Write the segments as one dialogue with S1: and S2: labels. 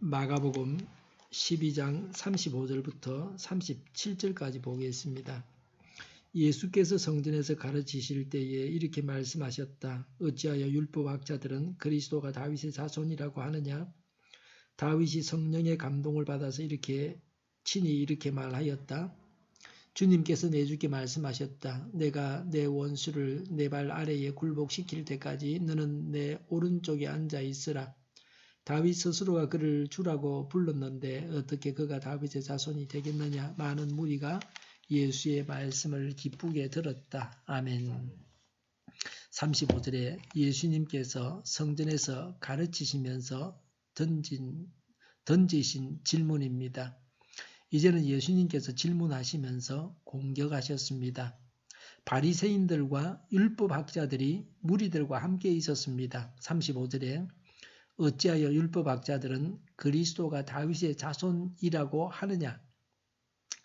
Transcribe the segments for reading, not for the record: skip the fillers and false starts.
S1: 마가복음 12장 35절부터 37절까지 보겠습니다. 예수께서 성전에서 가르치실 때에 이렇게 말씀하셨다. 어찌하여 율법학자들은 그리스도가 다윗의 자손이라고 하느냐? 다윗이 성령의 감동을 받아서 친히 이렇게 말하였다. 주님께서 내주께 말씀하셨다. 내가 내 원수를 내 발 아래에 굴복시킬 때까지 너는 내 오른쪽에 앉아 있으라. 다윗 스스로가 그를 주라고 불렀는데 어떻게 그가 다윗의 자손이 되겠느냐? 많은 무리가 예수의 말씀을 기쁘게 들었다. 아멘. 35절에 예수님께서 성전에서 가르치시면서 던지신 질문입니다. 이제는 예수님께서 질문하시면서 공격하셨습니다. 바리새인들과 율법학자들이 무리들과 함께 있었습니다. 35절에 어찌하여 율법학자들은 그리스도가 다윗의 자손이라고 하느냐?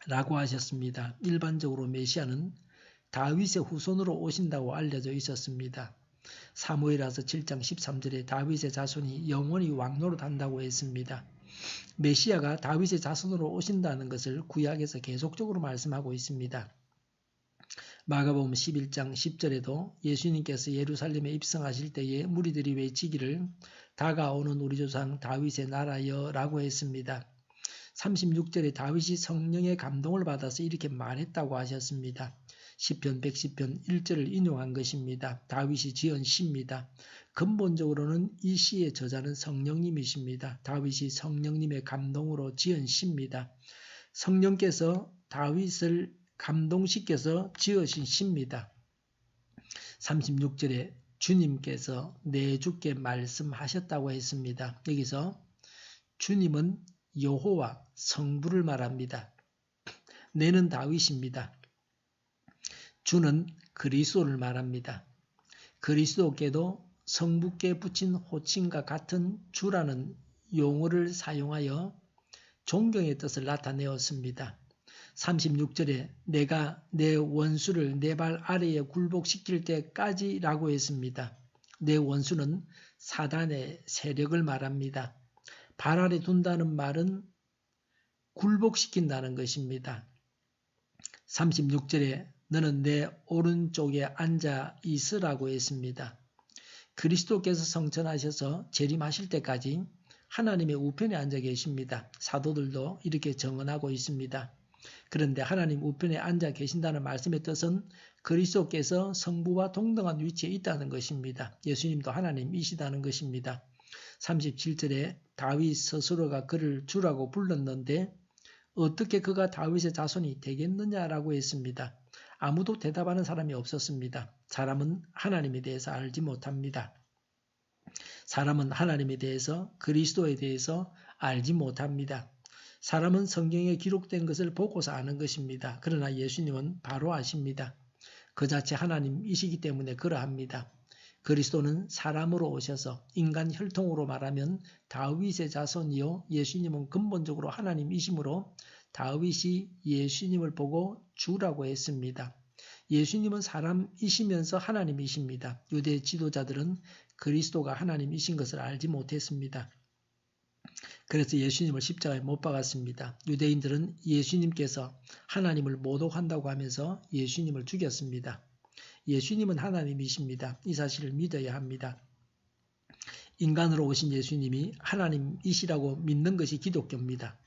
S1: 라고 하셨습니다. 일반적으로 메시아는 다윗의 후손으로 오신다고 알려져 있었습니다. 사무엘하서 7장 13절에 다윗의 자손이 영원히 왕노릇한다고 했습니다. 메시아가 다윗의 자손으로 오신다는 것을 구약에서 계속적으로 말씀하고 있습니다. 마가복음 11장 10절에도 예수님께서 예루살렘에 입성하실 때에 무리들이 외치기를 다가오는 우리 조상 다윗의 나라여 라고 했습니다. 36절에 다윗이 성령의 감동을 받아서 이렇게 말했다고 하셨습니다. 시편 110편 1절을 인용한 것입니다. 다윗이 지은 시입니다. 근본적으로는 이 시의 저자는 성령님이십니다. 다윗이 성령님의 감동으로 지은 시입니다. 성령께서 다윗을 감동시켜서 지으신 시입니다. 36절에 주님께서 내주께 말씀하셨다고 했습니다. 여기서 주님은 여호와 성부를 말합니다. 내는 다윗입니다. 주는 그리스도를 말합니다. 그리스도께도 성부께 붙인 호칭과 같은 주라는 용어를 사용하여 존경의 뜻을 나타내었습니다. 36절에 내가 내 원수를 내 발 아래에 굴복시킬 때까지 라고 했습니다. 내 원수는 사단의 세력을 말합니다. 발 아래 둔다는 말은 굴복시킨다는 것입니다. 36절에 너는 내 오른쪽에 앉아 있으라고 했습니다. 그리스도께서 성천하셔서 재림하실 때까지 하나님의 우편에 앉아 계십니다. 사도들도 이렇게 증언하고 있습니다. 그런데 하나님 우편에 앉아 계신다는 말씀의 뜻은 그리스도께서 성부와 동등한 위치에 있다는 것입니다. 예수님도 하나님이시다는 것입니다. 37절에 다윗 스스로가 그를 주라고 불렀는데 어떻게 그가 다윗의 자손이 되겠느냐라고 했습니다. 아무도 대답하는 사람이 없었습니다. 사람은 하나님에 대해서 알지 못합니다. 사람은 하나님에 대해서 그리스도에 대해서 알지 못합니다. 사람은 성경에 기록된 것을 보고서 아는 것입니다. 그러나 예수님은 바로 아십니다. 그 자체 하나님이시기 때문에 그러합니다. 그리스도는 사람으로 오셔서 인간 혈통으로 말하면 다윗의 자손이요 예수님은 근본적으로 하나님이시므로 다윗이 예수님을 보고 주라고 했습니다. 예수님은 사람이시면서 하나님이십니다. 유대 지도자들은 그리스도가 하나님이신 것을 알지 못했습니다. 그래서 예수님을 십자가에 못 박았습니다. 유대인들은 예수님께서 하나님을 모독한다고 하면서 예수님을 죽였습니다. 예수님은 하나님이십니다. 이 사실을 믿어야 합니다. 인간으로 오신 예수님이 하나님이시라고 믿는 것이 기독교입니다.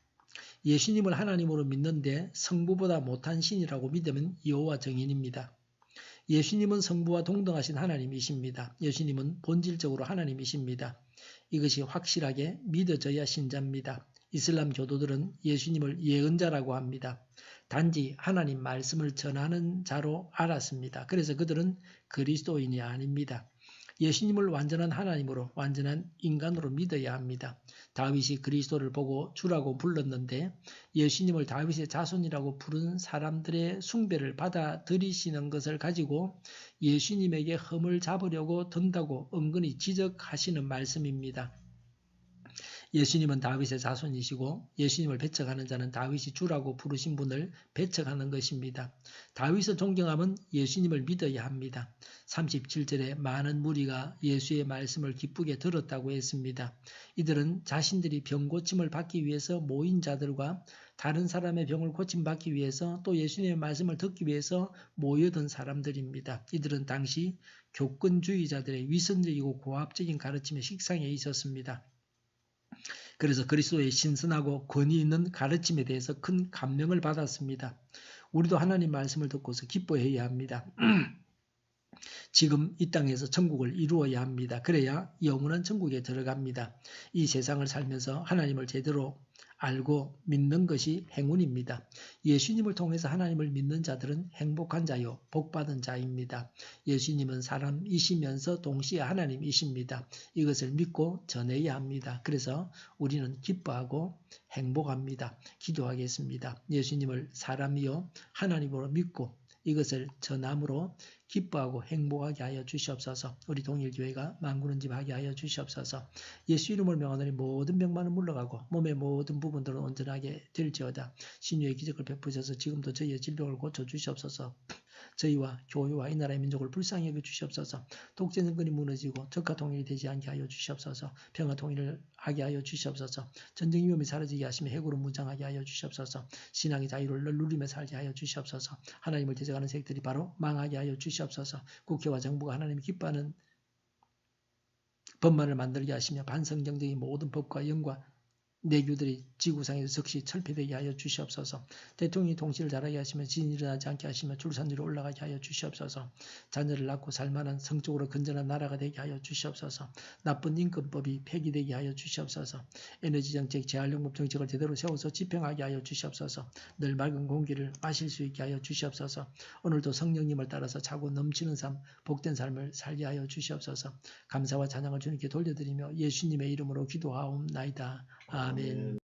S1: 예수님을 하나님으로 믿는데 성부보다 못한 신이라고 믿으면 여호와 증인입니다. 예수님은 성부와 동등하신 하나님이십니다. 예수님은 본질적으로 하나님이십니다. 이것이 확실하게 믿어져야 신자입니다. 이슬람 교도들은 예수님을 예언자라고 합니다. 단지 하나님 말씀을 전하는 자로 알았습니다. 그래서 그들은 그리스도인이 아닙니다. 예수님을 완전한 하나님으로 완전한 인간으로 믿어야 합니다. 다윗이 그리스도를 보고 주라고 불렀는데 예수님을 다윗의 자손이라고 부른 사람들의 숭배를 받아들이시는 것을 가지고 예수님에게 흠을 잡으려고 든다고 은근히 지적하시는 말씀입니다. 예수님은 다윗의 자손이시고 예수님을 배척하는 자는 다윗이 주라고 부르신 분을 배척하는 것입니다. 다윗을 존경하면 예수님을 믿어야 합니다. 37절에 많은 무리가 예수의 말씀을 기쁘게 들었다고 했습니다. 이들은 자신들이 병 고침을 받기 위해서 모인 자들과 다른 사람의 병을 고침받기 위해서 또 예수님의 말씀을 듣기 위해서 모여든 사람들입니다. 이들은 당시 교권주의자들의 위선적이고 고압적인 가르침의 식상에 있었습니다. 그래서 그리스도의 신선하고 권위 있는 가르침에 대해서 큰 감명을 받았습니다. 우리도 하나님 말씀을 듣고서 기뻐해야 합니다. 지금 이 땅에서 천국을 이루어야 합니다. 그래야 영원한 천국에 들어갑니다. 이 세상을 살면서 하나님을 제대로 알고 믿는 것이 행운입니다. 예수님을 통해서 하나님을 믿는 자들은 행복한 자요, 복받은 자입니다. 예수님은 사람이시면서 동시에 하나님이십니다. 이것을 믿고 전해야 합니다. 그래서 우리는 기뻐하고 행복합니다. 기도하겠습니다. 예수님을 사람이요 하나님으로 믿고 이것을 전함으로 기뻐하고 행복하게 하여 주시옵소서. 우리 동일교회가 만군은집하게 하여 주시옵소서. 예수 이름을 명하노니 모든 병만은 물러가고 몸의 모든 부분들은 온전하게 될지어다. 신유의 기적을 베푸셔서 지금도 저희의 질병을 고쳐주시옵소서. 저희와 교회와 이 나라의 민족을 불쌍히 여겨 주시옵소서. 독재 정권이 무너지고 적과 통일이 되지 않게 하여 주시옵소서. 평화 통일을 하게 하여 주시옵소서. 전쟁 위험이 사라지게 하시며 해고로 무장하게 하여 주시옵소서. 신앙의 자유를 누리며 살게 하여 주시옵소서. 하나님을 대적하는 세력들이 바로 망하게 하여 주시옵소서. 국회와 정부가 하나님이 기뻐하는 법만을 만들게 하시며 반성경적인 모든 법과 영과 내규들이 지구상에서 즉시 철폐되게 하여 주시옵소서. 대통령이 통치를 잘하게 하시며 지진이 일어나지 않게 하시며 줄산지로 올라가게 하여 주시옵소서. 자녀를 낳고 살만한 성적으로 건전한 나라가 되게 하여 주시옵소서. 나쁜 인권법이 폐기되게 하여 주시옵소서. 에너지 정책, 재활용법 정책을 제대로 세워서 집행하게 하여 주시옵소서. 늘 맑은 공기를 마실 수 있게 하여 주시옵소서. 오늘도 성령님을 따라서 차고 넘치는 삶, 복된 삶을 살게 하여 주시옵소서. 감사와 찬양을 주님께 돌려드리며 예수님의 이름으로 기도하옵나이다. 아멘.